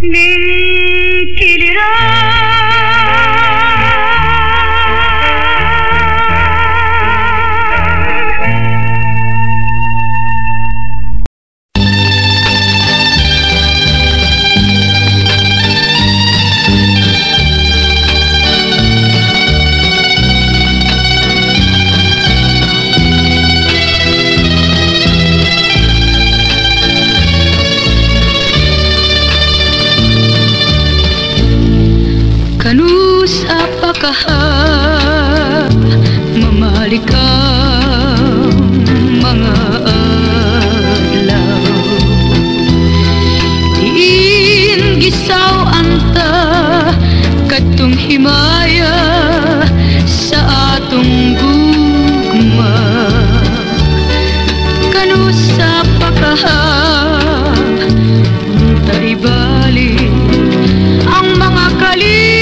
ning kanus apakah mamali ka mga adlaw diin gisaw anta kadtong himaya sa atong gugma kanus apakah unta ibalik ang mga kali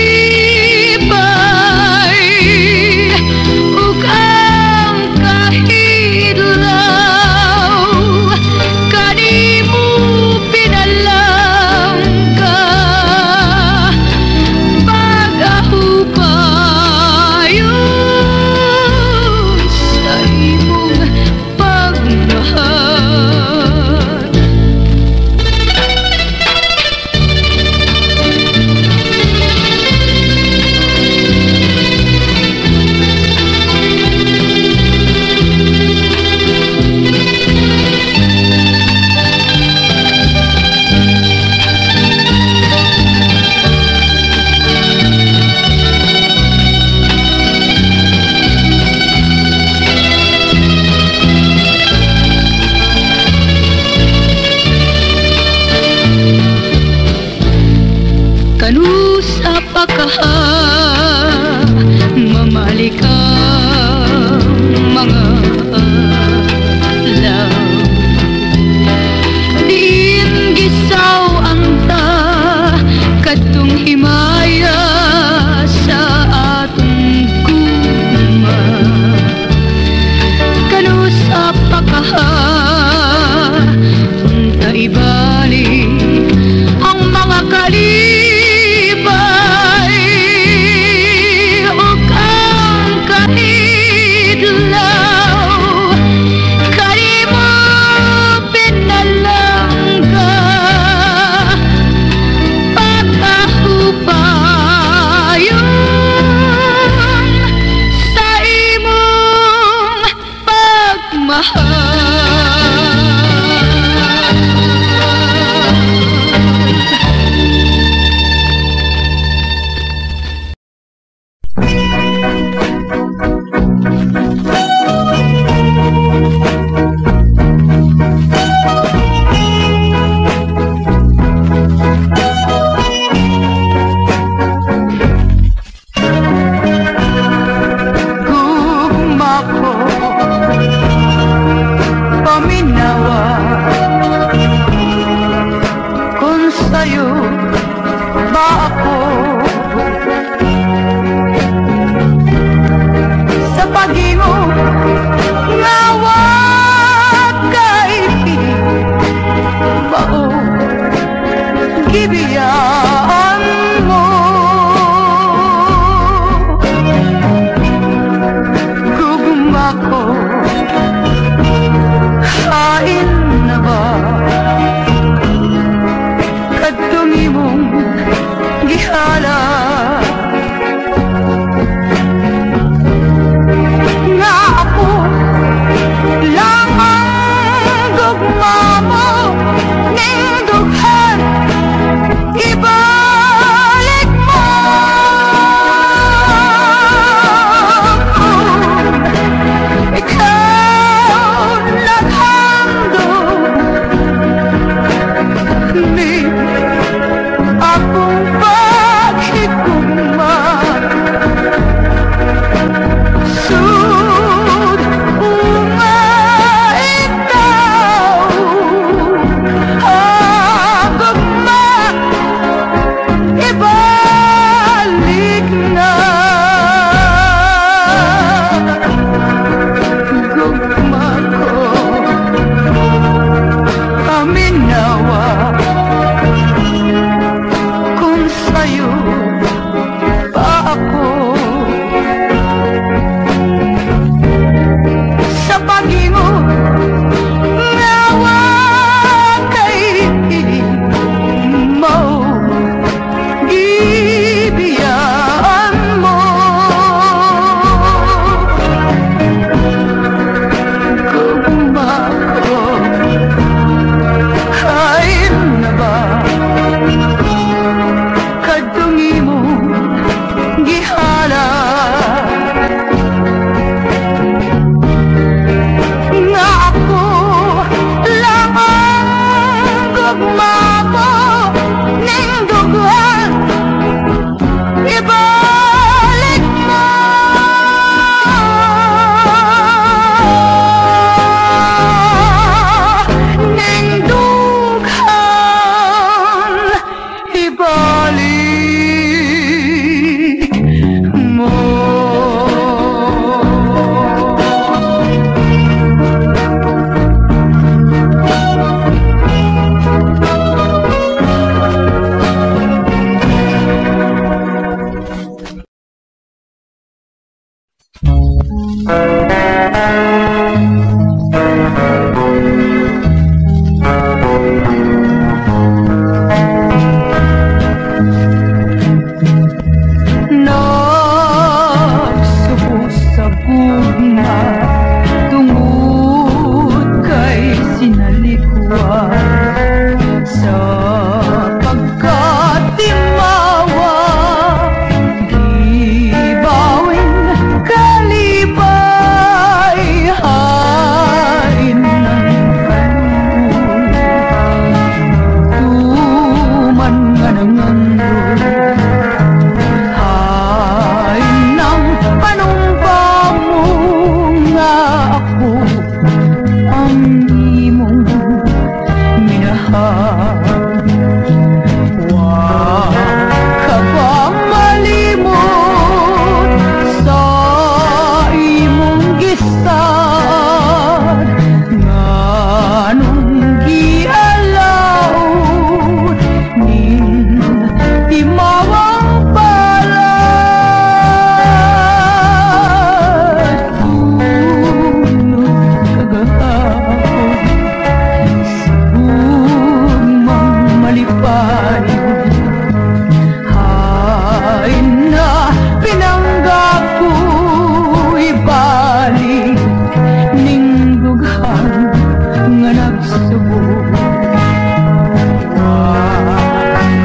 nagsubok.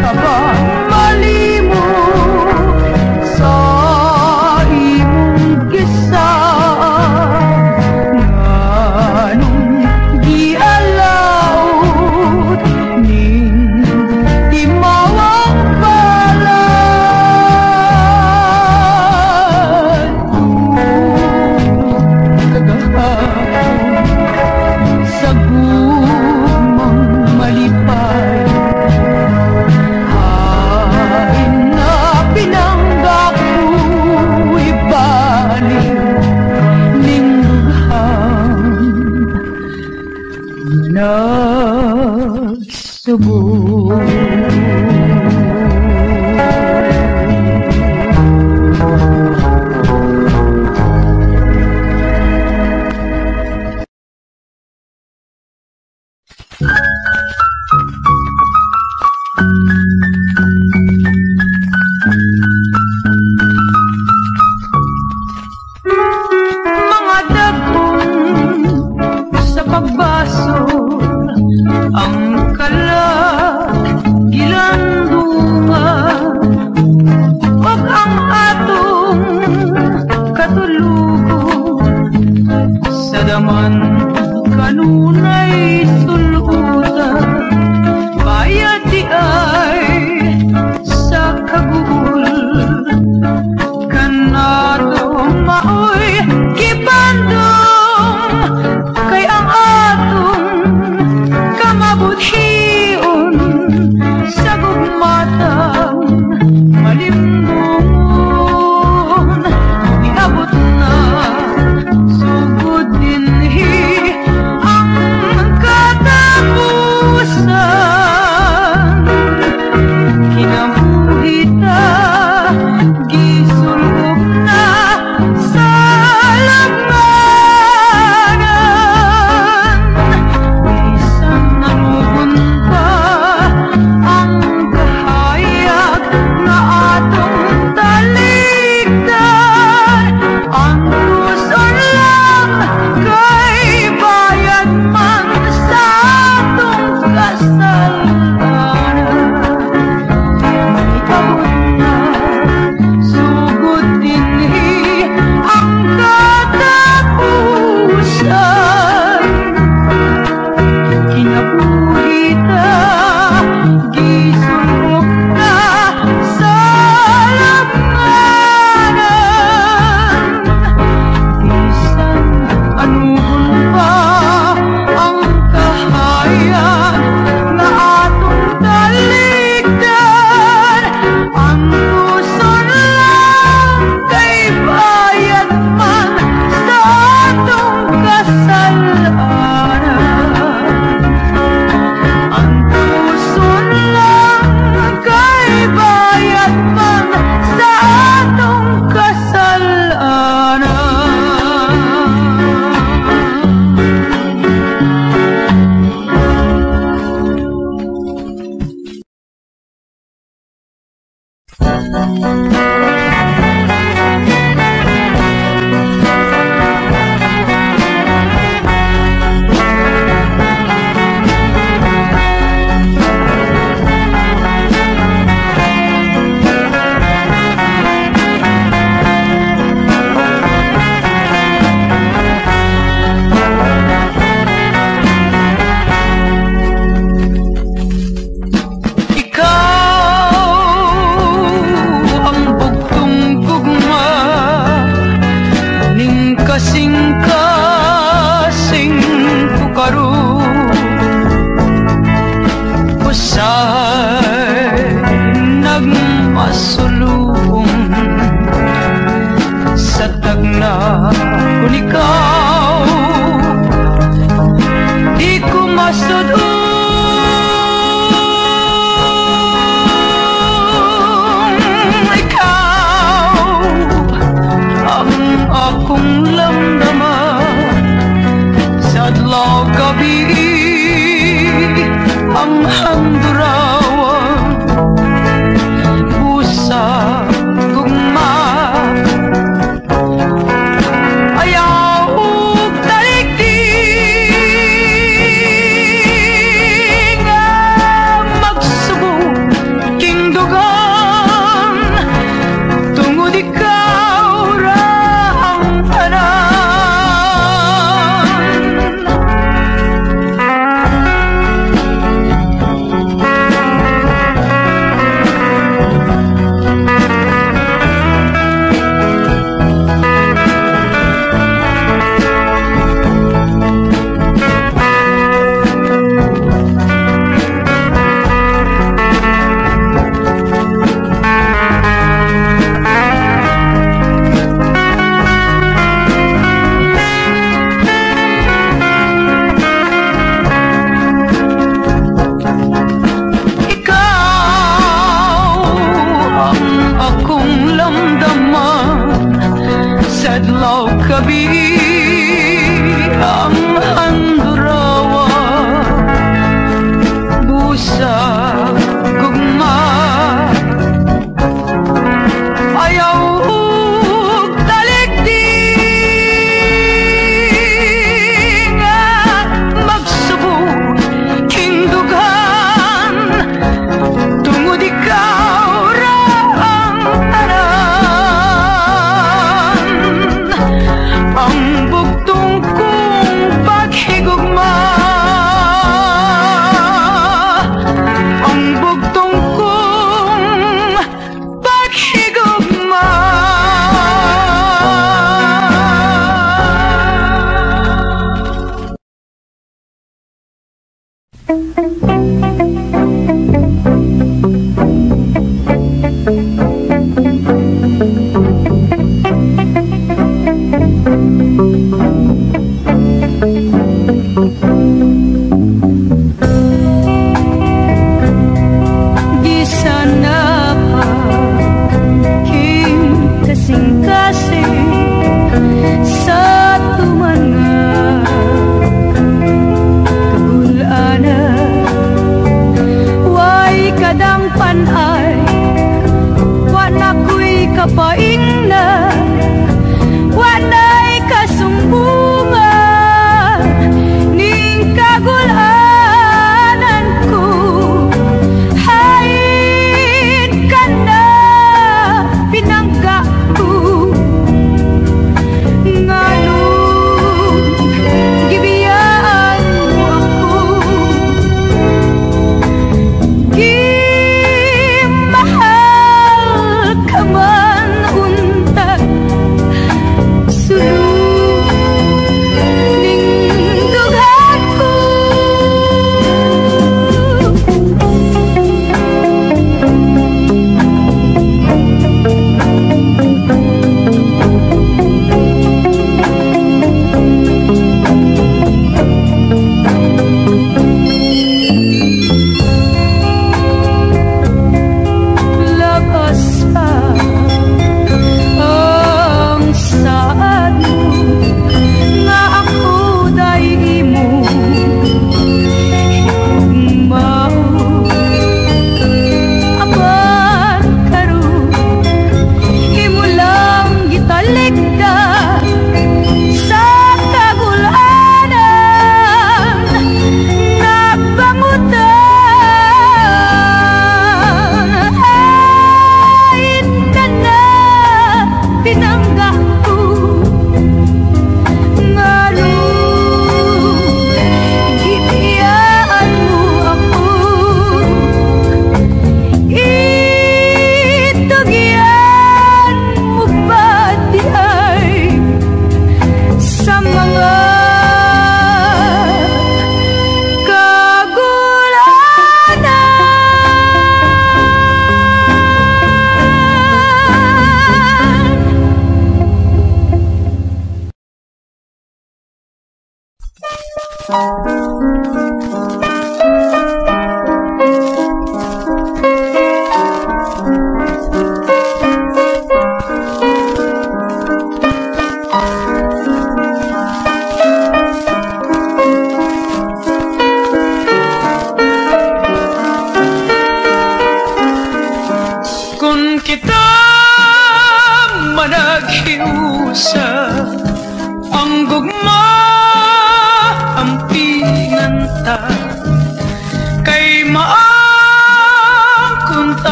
Kabang malimo sa imong gisa, nganong gialaot ning timawang balad. Kagahapon sa gugmang malipay, hain na pinanggap ko'y balik ning dughang nagsubok. Mga dagkong sa pagbaso, ang kalat gilandungan, ug ang atong katulugon sa daman kanunay sulutan. Bayad di ay sa kagul, kanato maoy kibandong, kay ang atong kamabuthion sa gugmatang malimbungon. Niabot na sugod dinhi ang katapusan, kinabuhita gisulog na sa lagmanan. Bisan nanugon pa ang kahayag na atong taligdan, ang tuson lang kay bayad man sa atong kasalanan. Niabot na sugod dinhi ang katapusan, kinabuhita gisulog na sa lagmanan. Bisan anugon pa ang kahayag na atong taligdan, ang tuson lang kay bayad man sa atong kasalanan. Ang tuson lang kay bayad man sa atong kasalanan. Kasing-kasing ko karon, usay nagmasulong sa tagna kung ikaw di ko masudong. Ikaw ang akong lamdaman sa adlaw gabi, ang handurawan busa gugma, ayaw ug talikdi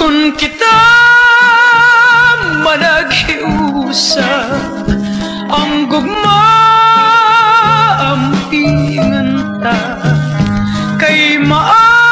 Kung kita managhiusap, ang gugma ampingan ta kay maa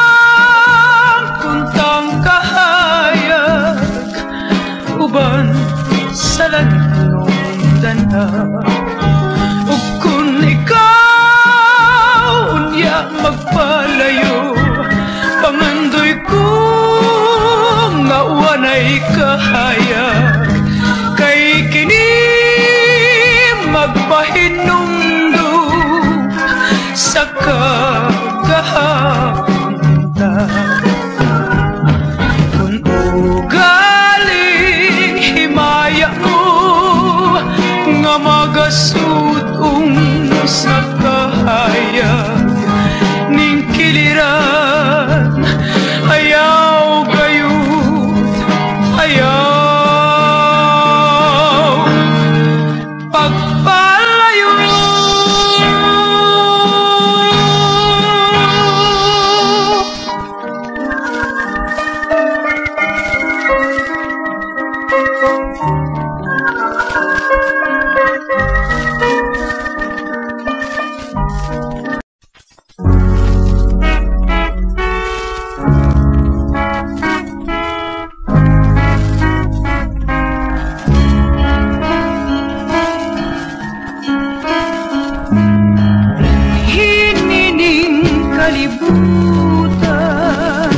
kalibutan,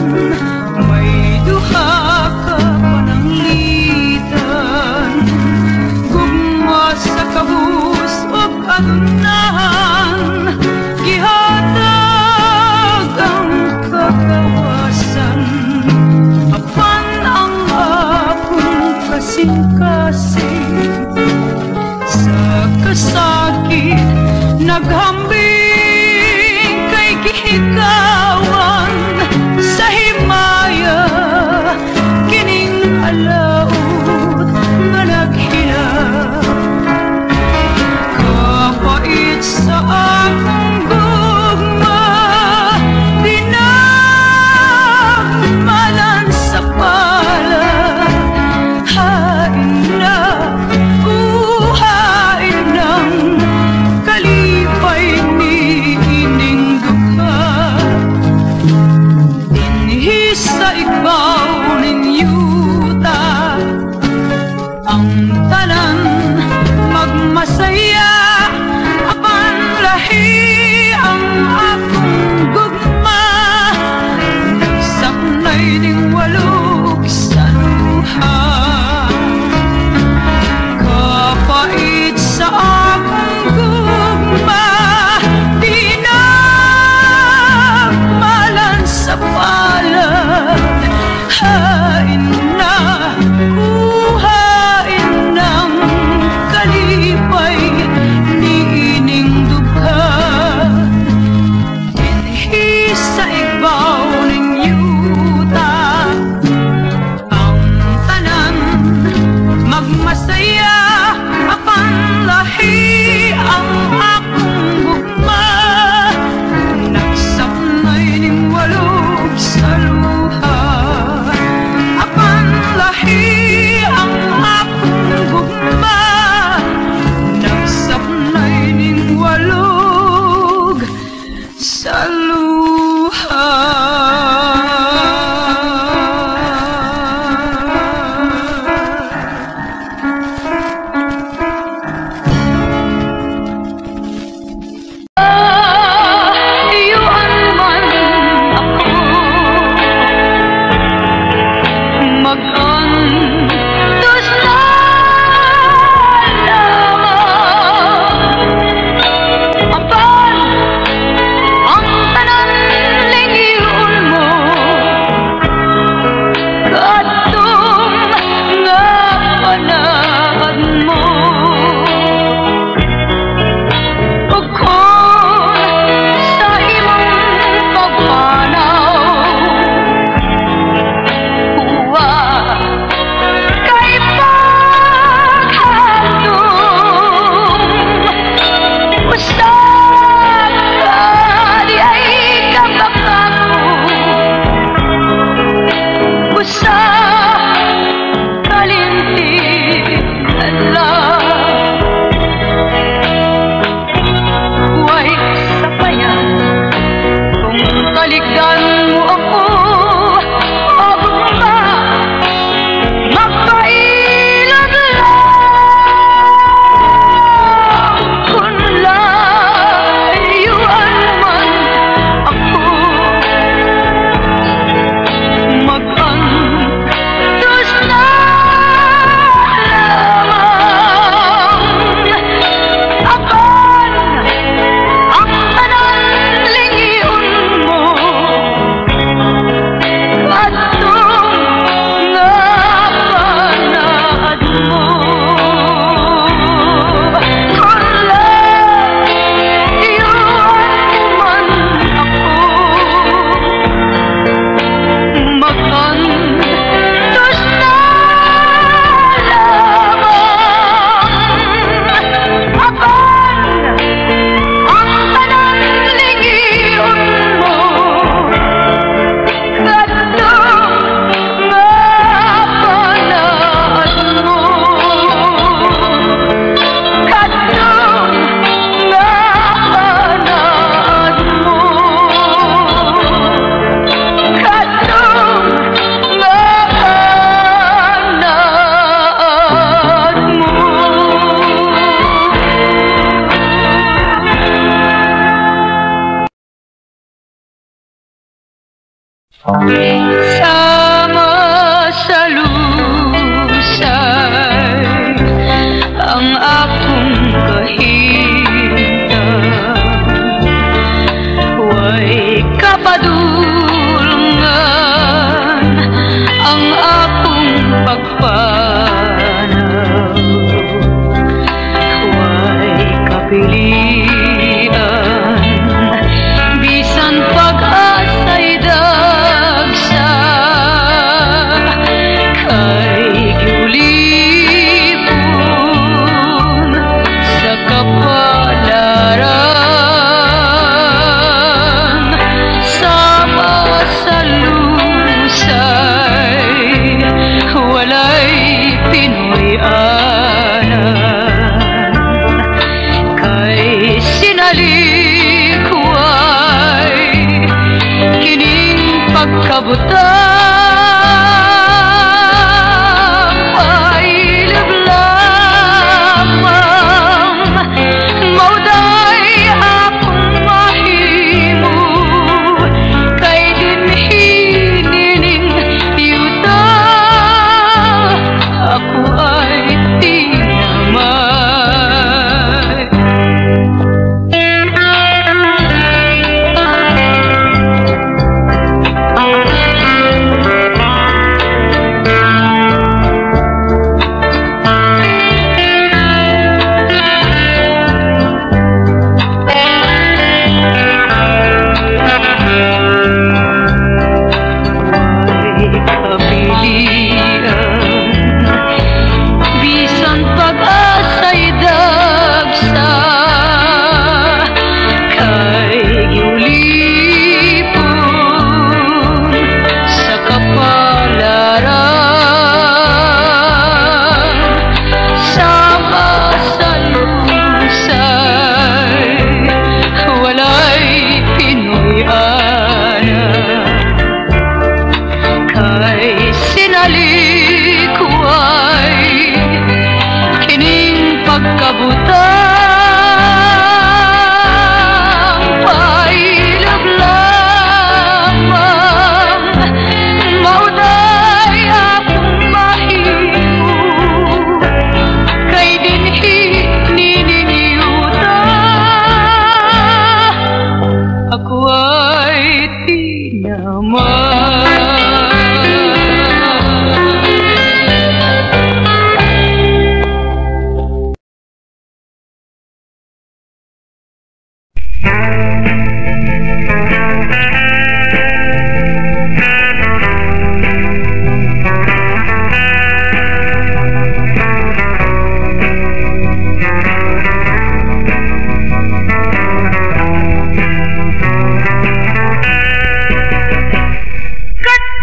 may duha ka pananglitan, gugma sa kabus o kagunahan, gihatag ang kakawasan, apan ang akong kasing-kasing sa kasakit naghambing kay gihigawan sa himaya kining alaut nga naghilak kapait sa akong gugma dinagmalan sa pala hain na uhain ng kalipay ni ining dukha dinhi sa igbaw ning yuta ang tanan magmasaya apan lahi ang akong gugma nagsaknay ning walog sa luha kapait sa akong gugma dinagmalan sa palad hain na uhain ng kalipay ni ining dugha dinhi sa igbaw ning yuta ang tanan magmasaya apan lahi ang akong gugma nagsaknay ning walog sa luha apan lahi ang akong gugma nagsaknay ning walog sa luha. Iyuan man ako mag-antos na lamang apan ang tanan lingiyon mo kadtong nga panahon mo ug kung sa imong pagpanaw huwa kay paghatong usap ka di ay kabakako usap kalintigan lang huwag sapayan kung talikdan mo ako o ba magpailag lang kung layuan man ako mag-antos na lamang apan ang tanan lingiyon mo Sama sa lusay ang akong kahintang, way kapadulungan ang akong pagpanaw, way kapilian bisan pag-asa'y dagsa, kay giulipon sa kapalaran. Sama sa lusay walay Pinoyanan, kay sinalikway kining pagkabutang ay lablamang, mauday akong mahimo, kay dinhi nining yuta ako ay tinamay. Bisan pag-asa'y dagsa, kay giulipon sa kapalaran. Sama sa lusay walay Pinoyanan, kay sinalikway kining pagkabutang ay lablamang, mauday akong mahimo, kay dinhi nining yuta ako ay tinamay. Cut!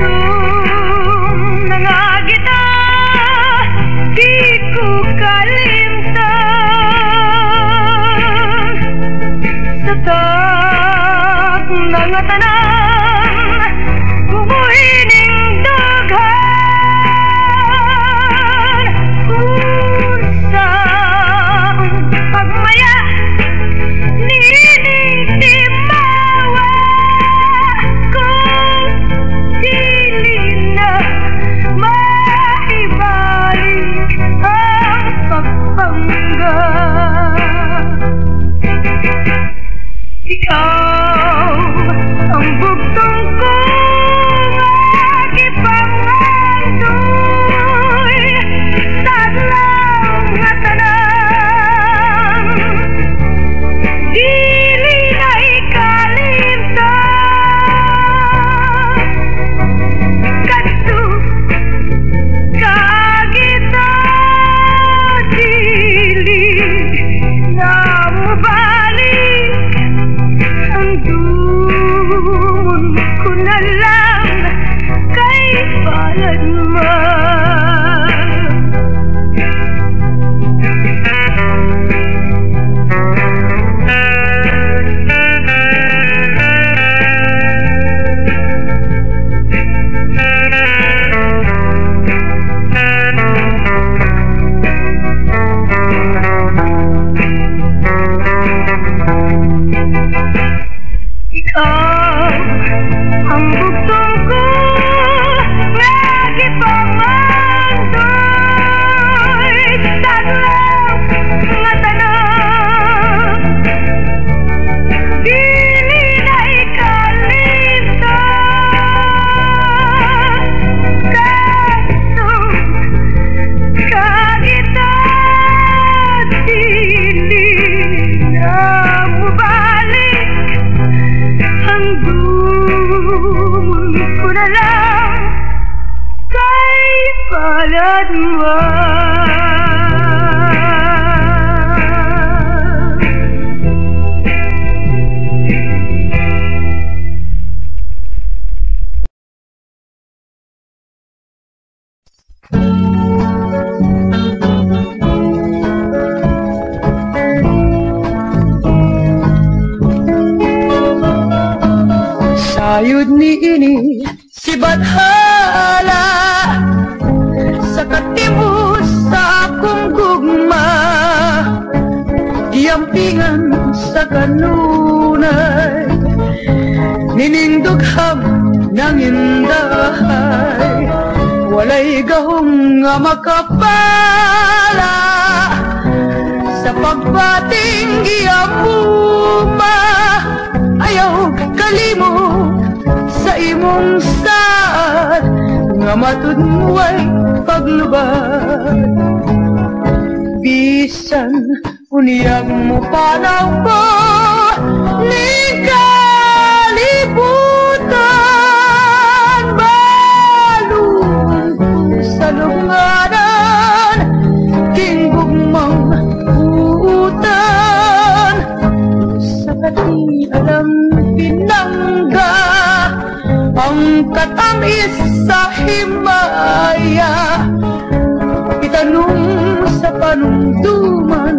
Sayod ni ini si Bathala sa katimus sa akong gugma, giampingan sa kanunay, ninindugham ng indahay, walay gahong nga makapala sa pagbating giamuma, ayaw kalimo sa imong saad nga matud mo ay paglubad. Bisan uniyag mo panaw ko ni kalibutan, balon sa lunganan kinggugmang utan, sa kati alam pinangga ang katamis sa himaya, itanong sa panumduman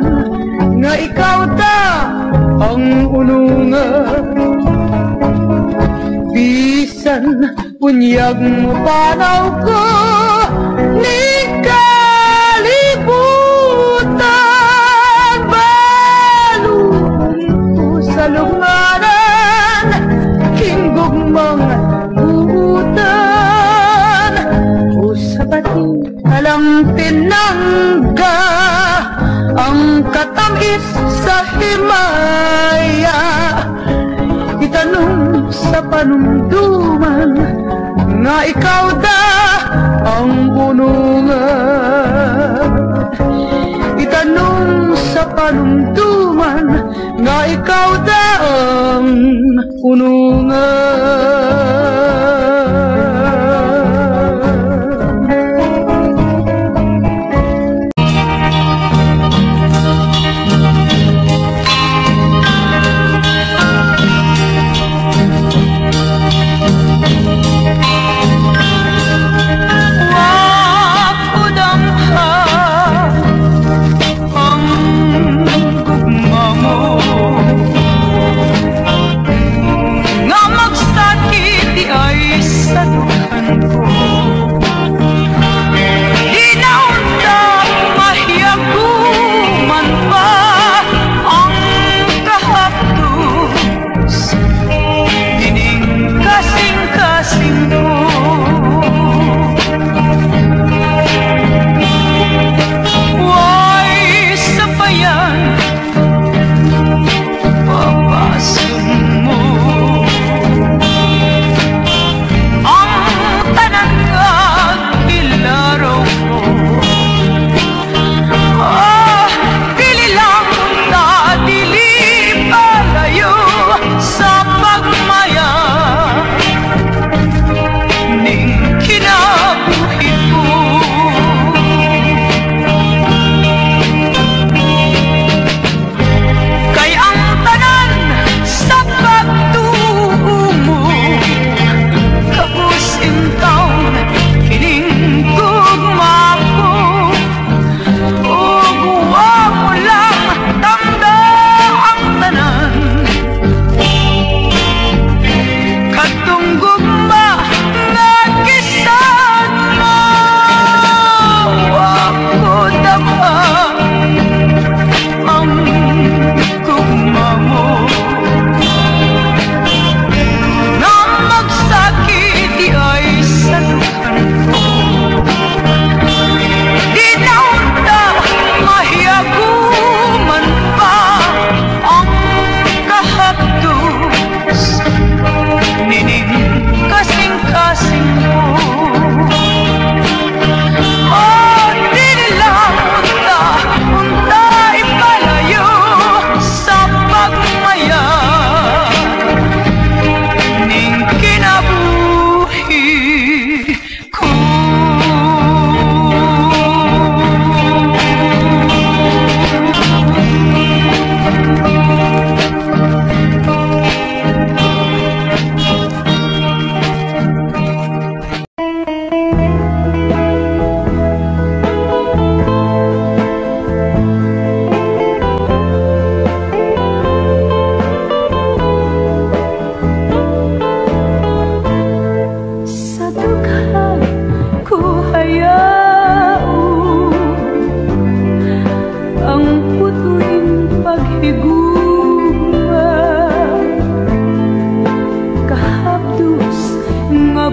nga ikaw ta ang unungan. Bisan punyag mo panaw ko ni kalibutan, balon sa lunganan kinggugmang utan, sa pati alam pinangga ang katamis sa himaya, itanong sa panumduman nga ikaw da ang unungan. Itanong sa panumduman nga ikaw da ang unungan. Nga magsakit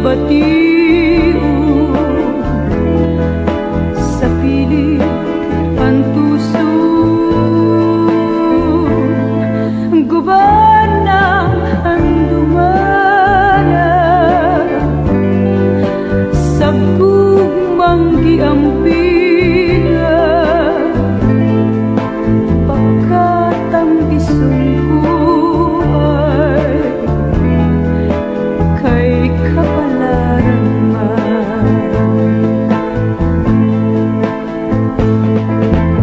mabatiw sa pilit ang tuso. Guban ng handumana sa gugmang giampina, pagkat ang isun ko ay kay kapalaran man.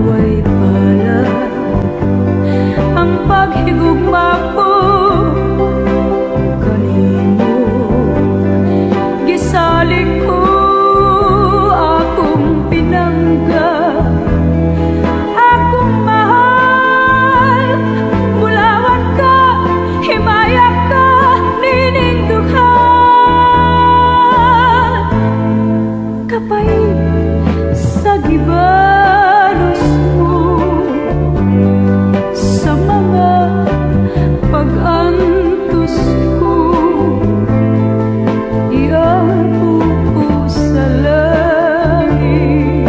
Way pala ang paghigugma ko kanimo, gisalik ko akong pinangga, akong mahal, bulawan ka, himaya ka, ninindughan, kapay sa gibalos mo, sa mga pag-antos ko, iampo ko sa langit,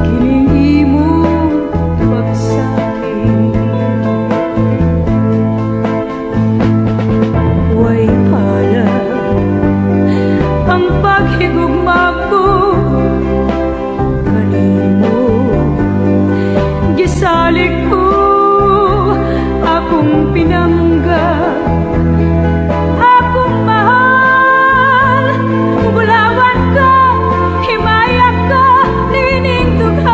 kining imong pagsakit. Way pala ang paghigugma ko kanimo, gisalik ko akong pinangga, akong mahal, bulawan ka, himaya ka, ninindughan,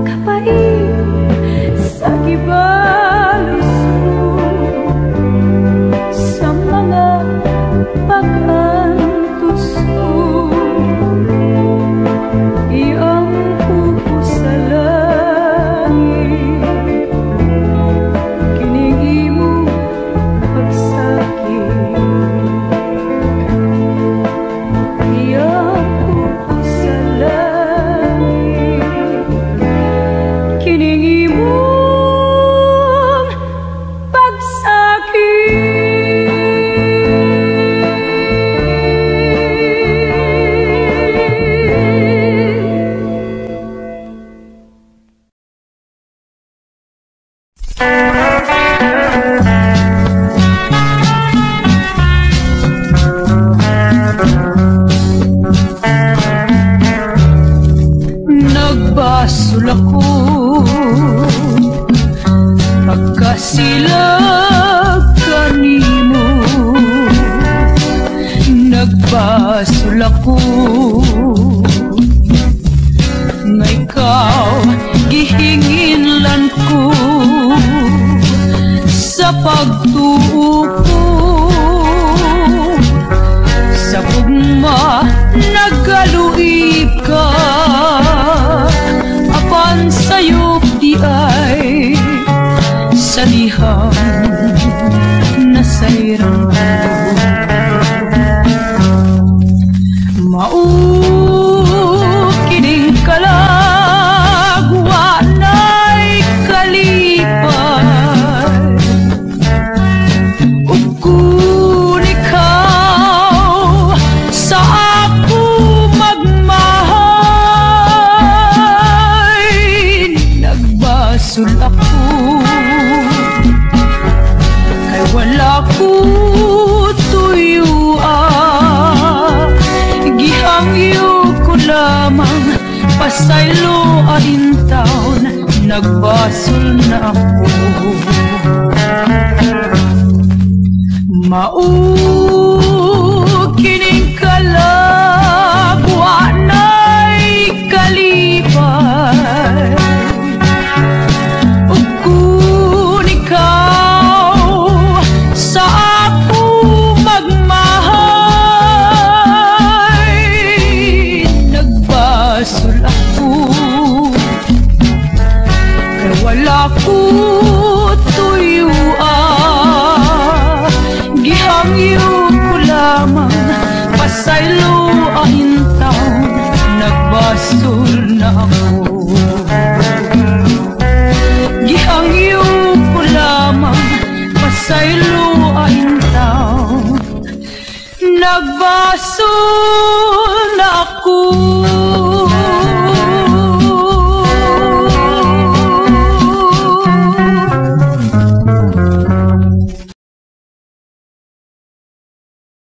kapait sa gibalos mo, sa mga pag-antos ko, iampo ko sa langit, kining imong pagsakit. Iampo ko sa langit, kining imong pagsakit. Nagbasol ako pagkasilag kanimo, nagbasol ako nga ikaw gihinginlan ko sa pagtuo ko, sa gugma nagaluib ka, apan sayop di ay sa liham nasayrang kining kalagwa na'y kalipay, ug kung ikaw sa ako magmahay, nagbasol ako kay wala ko tuyuan, gihangyo ko lamang pasaylo ain taon, nagbasol na ako. Kining kalagwa na'y kalipay, ug kung ikaw sa ako magmahay, nagbasol ako kay wala ko tuyuan, gihangyo ko lamang pasaylo ahin taon, nagbasol na ako.